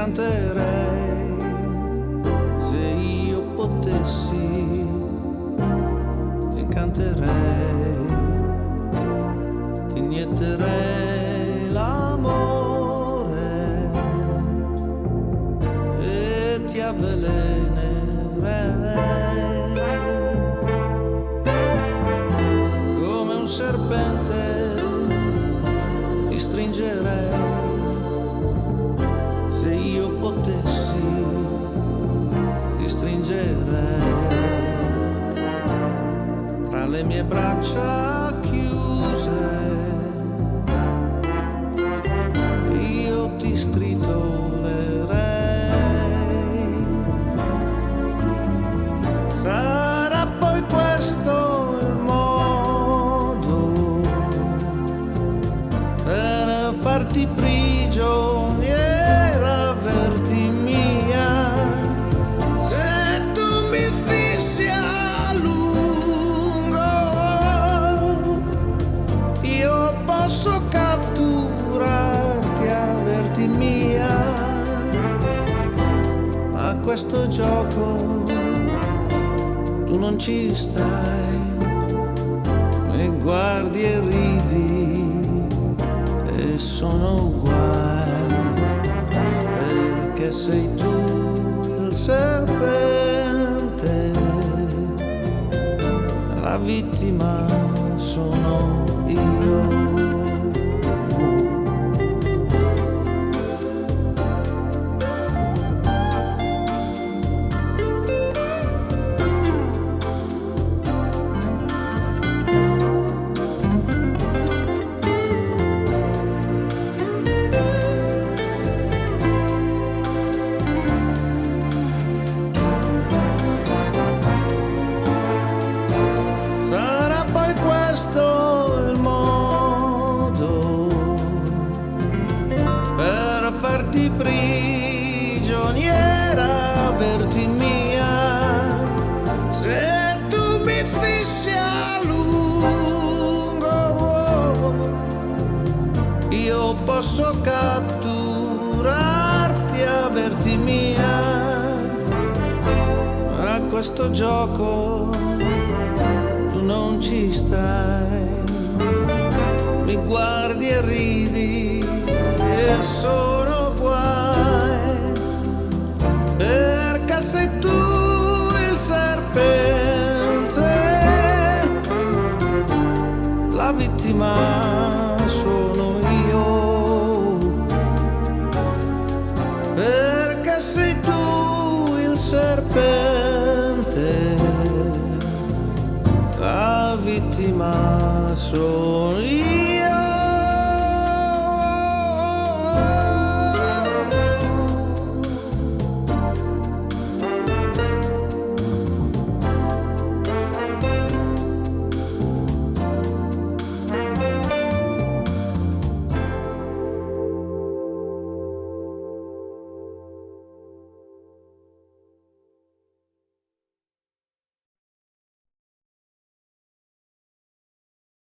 canterei se io potessi, ti incanterei, ti inietterei l'amore e ti avvelenerei come un serpente, ti stringerei se io potessi, ti stringerei tra le mie braccia chiuse, io ti stritolerei. Sarà poi questo il modo per farti prigioniera, averti mia. Se tu mi fissi a lungo, io posso catturarti, averti mia. A questo gioco tu non ci stai, mi guardi e ridi e sono guai, perché sei tu il serpente, la vittima sono io. Sarà poi questo il modo per farti prigioniera, averti mia. Se tu mi fissi a lungo, io posso catturarti, averti mia. A questo gioco non ci stai, mi guardi e ridi e sono guai, perché sei tu il serpente, la vittima sono io, perché sei tu il serpente, la vittima sono io.